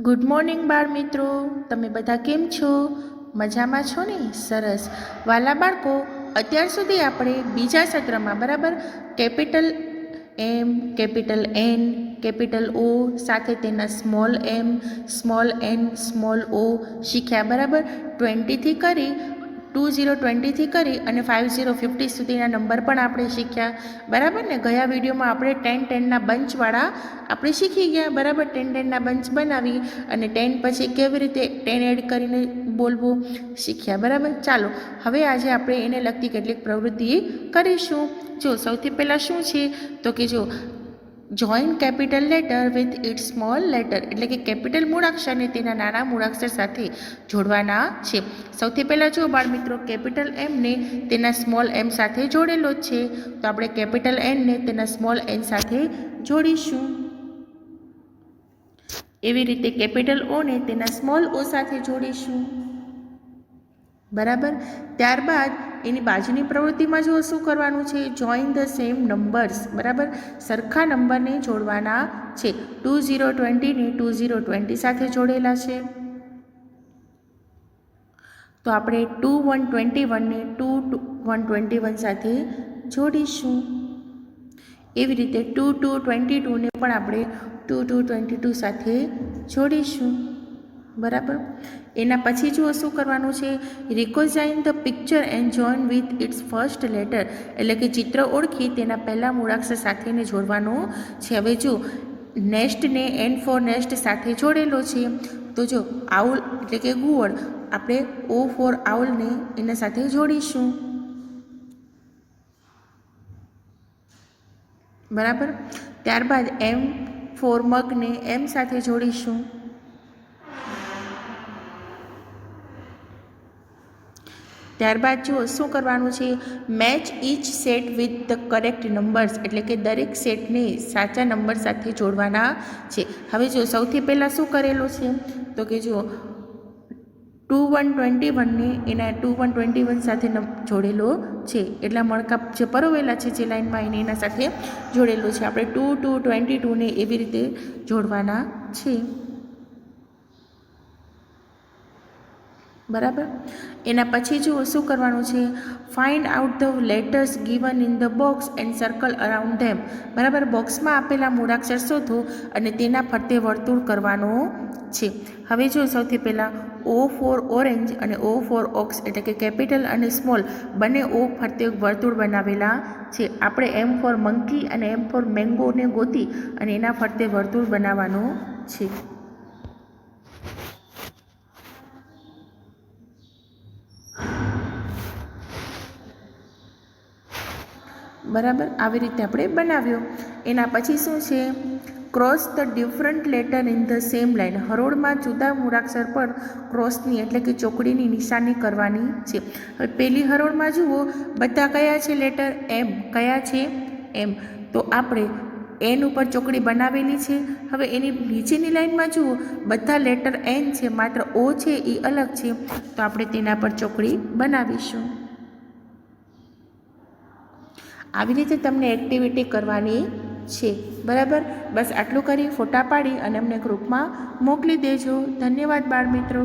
Good morning બાળ મિત્રો, તમે બધા કેમ છો? મજામાં છો ને? સરસ. વાલા બાળકો, અત્યાર સુધી આપણે બીજા સત્રમાં બરાબર capital M, capital N, capital O સાથે તેના small M, small N, small O શીખ્યા બરાબર. 20થી કરી 2020થી કરી અને 5050 સુધીના નંબર પણ આપણે શીખ્યા બરાબર ને. ગયા વિડીયોમાં આપણે 10-10ના બંચવાળા આપણે શીખી ગયા બરાબર. 10-10ના બંચ બનાવી અને 10 પછી કેવી રીતે 10 એડ કરીને બોલવું શીખ્યા બરાબર. ચાલો હવે આજે આપણે એને લગતી કેટલીક પ્રવૃત્તિ કરીશું. જો સૌથી પહેલાં શું છે તો કે જો join capital letter with it's small letter, એટલે કે કેપિટલ મૂળાક્ષરને તેના નાના મૂળાક્ષર સાથે જોડવાના છે. સૌથી પહેલાં જો બાળ મિત્રો કેપિટલ એમને તેના સ્મોલ એમ સાથે જોડેલો જ છે, તો આપણે કેપિટલ એનને તેના સ્મોલ એન સાથે જોડીશું. એવી રીતે કેપિટલ ઓને તેના સ્મોલ ઓ સાથે જોડીશું બરાબર. ત્યારબાદ એની બાજુની પ્રવૃત્તિમાં જો શું કરવાનું છે, જોઈન ધ સેમ નંબર્સ બરાબર. સરખા નંબરને જોડવાના છે. 2020 ને 2020 સાથે જોડેલા છે, તો આપણે 2121 ને 2121 સાથે જોડીશું. એવી રીતે 2222 ને પણ આપણે 2222 સાથે જોડીશું બરાબર. એના પછી જુઓ શું કરવાનું છે, recognise the picture and join with its first letter, એટલે કે ચિત્ર ઓળખી તેના પહેલા મૂળાક્ષર સાથેને જોડવાનું છે. હવે જો નેસ્ટને એન ફોર નેસ્ટ સાથે જોડેલો છે, તો જો આઉલ એટલે કે ગુવડ આપણે ઓ ફોર આઉલને એના સાથે જોડીશું બરાબર. ત્યારબાદ એમ ફોર મગને એમ સાથે જોડીશું. ત્યારબાદ જુઓ શું કરવાનું છે, match each set with the correct numbers, એટલે કે દરેક સેટને સાચા નંબર સાથે જોડવાના છે. હવે જો સૌથી પહેલાં શું કરેલું છે તો કે જો 2121 ને એના 2121 સાથે જોડેલો છે, એટલા મણકા જે પરોવેલા છે જે લાઈનમાં એને એના સાથે જોડેલો છે. આપણે 2222 ને એવી રીતે જોડવાના છે બરાબર. એના પછી જુઓ શું કરવાનું છે, find out the letters given in the box and circle around them બરાબર. બોક્સમાં આપેલા મૂળાક્ષર શોધો અને તેના ફરતે વર્તુળ કરવાનું છે. હવે જો સૌથી પહેલાં ઓ ફોર ઓરેન્જ અને ઓ ફોર ઓક્સ, એટલે કે કેપિટલ અને સ્મોલ બંને ઓ ફરતે વર્તુળ બનાવેલા છે. આપણે એમ ફોર મંકી અને એમ ફોર મેંગોને ગોતી અને એના ફરતે વર્તુળ બનાવવાનું છે બરાબર. આવી રીતે આપણે બનાવ્યો. એના પછી શું છે, cross the different letter in the same line, હરોળમાં જુદા મૂળાક્ષર પર ક્રોસની એટલે કે ચોકડીની નિશાની કરવાની છે. હવે પહેલી હરોળમાં જુઓ બધા કયા છે લેટર એમ, કયા છે એમ, તો આપણે એન ઉપર ચોકડી બનાવેલી છે. હવે એની નીચેની લાઇનમાં જુઓ બધા લેટર એન છે, માત્ર ઓ છે એ અલગ છે, તો આપણે તેના પર ચોકડી બનાવીશું. આવી રીતે તમને એક્ટિવિટી કરવાની છે બરાબર. બસ આટલું કરી ફોટા પાડી અને અમને ગ્રુપમાં મોકલી દેજો. ધન્યવાદ બાળ મિત્રો.